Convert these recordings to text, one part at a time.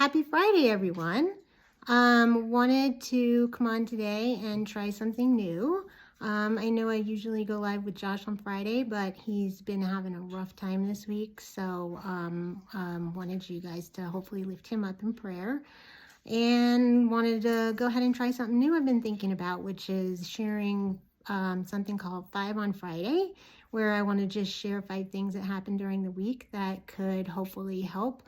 Happy Friday, everyone. Wanted to come on today and try something new. I know I usually go live with Josh on Friday, but he's been having a rough time this week, so wanted you guys to hopefully lift him up in prayer. And wanted to go ahead and try something new I've been thinking about, which is sharing something called 5 on Friday, where I want to just share 5 things that happened during the week that could hopefully help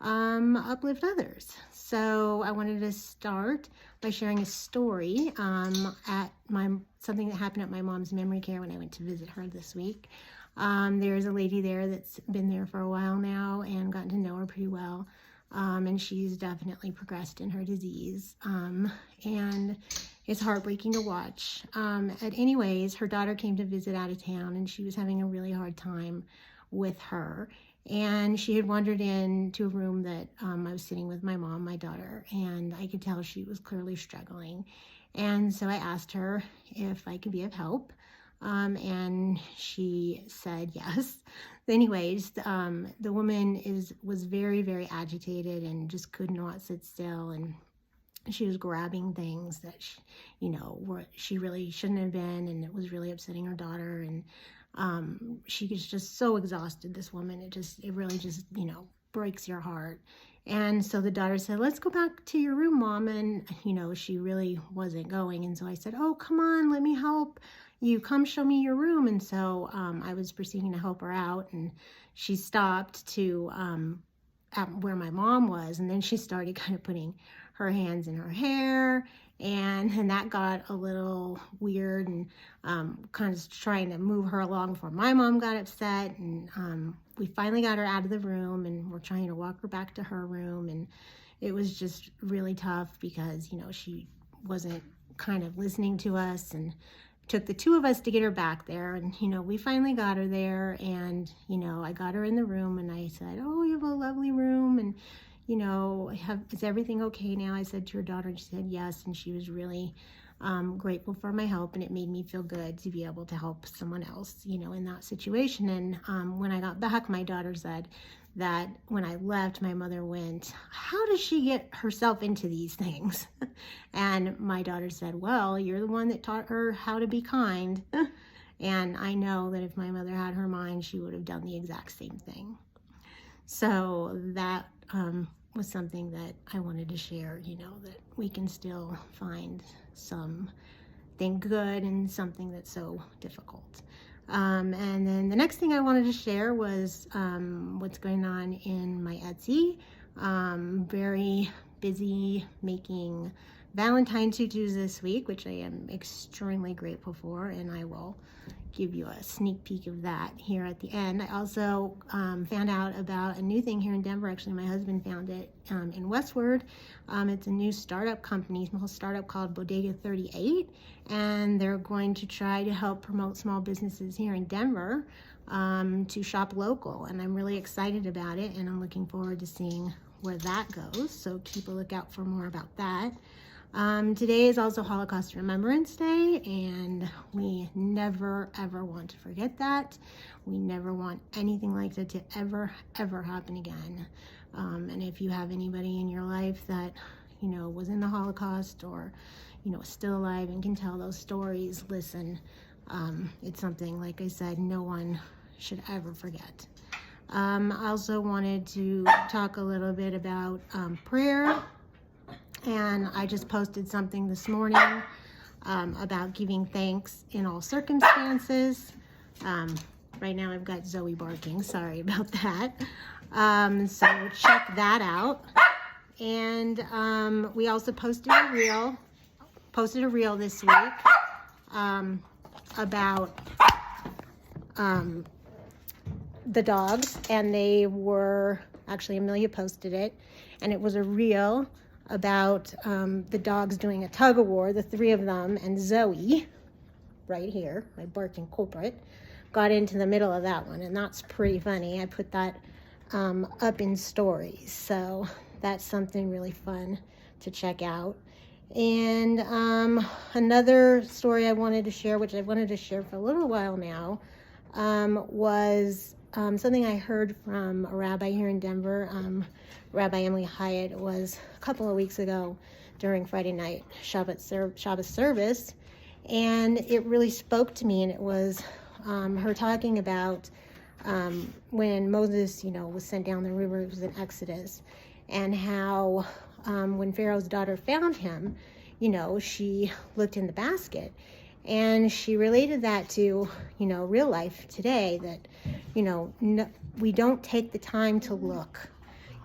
uplift others. So I wanted to start by sharing a story something that happened at my mom's memory care when I went to visit her this week. There's a lady there that's been there for a while now and gotten to know her pretty well. And she's definitely progressed in her disease. And it's heartbreaking to watch. Anyways, her daughter came to visit out of town and she was having a really hard time with her. And she had wandered into a room that I was sitting with my mom, my daughter, and I could tell she was clearly struggling. And so I asked her if I could be of help. And she said yes. Anyways, the woman was very, very agitated and just could not sit still. And she was grabbing things that she really shouldn't have been, and it was really upsetting her daughter. And she was just so exhausted, this woman. It really just breaks your heart. And so the daughter said, "Let's go back to your room, Mom." And she really wasn't going. And so I said, "Oh, come on, let me help you. Come show me your room." And so I was proceeding to help her out, and she stopped to at where my mom was, and then she started kind of putting her hands in her hair, and that got a little weird, and kind of trying to move her along before my mom got upset. And we finally got her out of the room, and we're trying to walk her back to her room. And it was just really tough because she wasn't kind of listening to us, and took the 2 of us to get her back there. And we finally got her there, and I got her in the room, and I said, "Oh, you have a lovely room, and is everything okay now?" I said to her daughter, and she said yes. And she was really grateful for my help, and it made me feel good to be able to help someone else, in that situation. And when I got back, my daughter said that when I left, my mother went, "How does she get herself into these things?" And my daughter said, "Well, you're the one that taught her how to be kind." And I know that if my mother had her mind, she would have done the exact same thing. So that was something that I wanted to share, that we can still find something good in something that's so difficult. And then the next thing I wanted to share was what's going on in my Etsy. Very busy making Valentine's tutus this week, which I am extremely grateful for, and I will give you a sneak peek of that here at the end. I also found out about a new thing here in Denver. Actually, my husband found it in Westward. It's a new startup company, small startup called Bodega 38, and they're going to try to help promote small businesses here in Denver to shop local. And I'm really excited about it, and I'm looking forward to seeing where that goes. So keep a lookout for more about that. Today is also Holocaust Remembrance Day, and we never ever want to forget that. We never want anything like that to ever happen again. And if you have anybody in your life that was in the Holocaust, or is still alive and can tell those stories, listen, it's something, like I said, no one should ever forget. I also wanted to talk a little bit about prayer. And I just posted something this morning about giving thanks in all circumstances. Right now I've got Zoe barking, sorry about that. So check that out. And we also posted a reel this week about the dogs, and they were, actually Amelia posted it, and it was a reel about the dogs doing a tug of war, the 3 of them, and Zoe, right here, my barking culprit, got into the middle of that one, and that's pretty funny. I put that up in stories, so that's something really fun to check out. And another story I wanted to share, which I've wanted to share for a little while now, was something I heard from a rabbi here in Denver, Rabbi Emily Hyatt, was a couple of weeks ago during Friday night Shabbos service, and it really spoke to me. And it was her talking about when Moses, was sent down the river. It was in Exodus, and how when Pharaoh's daughter found him, she looked in the basket. And she related that to, real life today, that, we don't take the time to look.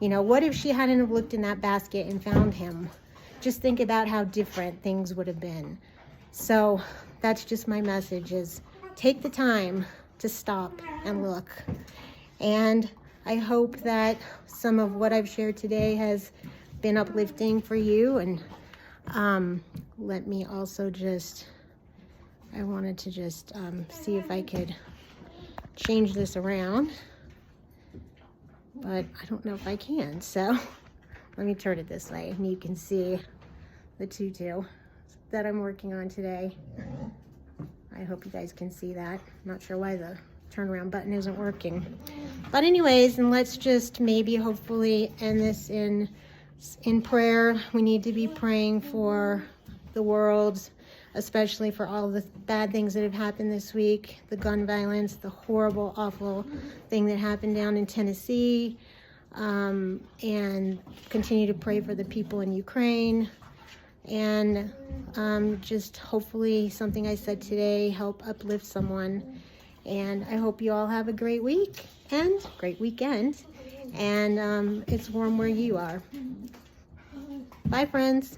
What if she hadn't have looked in that basket and found him? Just think about how different things would have been. So that's just my message, is take the time to stop and look. And I hope that some of what I've shared today has been uplifting for you. And let me also I wanted to just see if I could change this around, but I don't know if I can. So let me turn it this way and you can see the tutu that I'm working on today. I hope you guys can see that. I'm not sure why the turnaround button isn't working. But anyways, and let's just maybe hopefully end this in prayer. We need to be praying for the world, especially for all the bad things that have happened this week, the gun violence, the horrible, awful thing that happened down in Tennessee, and continue to pray for the people in Ukraine. And just hopefully something I said today help uplift someone. And I hope you all have a great week and great weekend. And it's warm where you are. Bye, friends.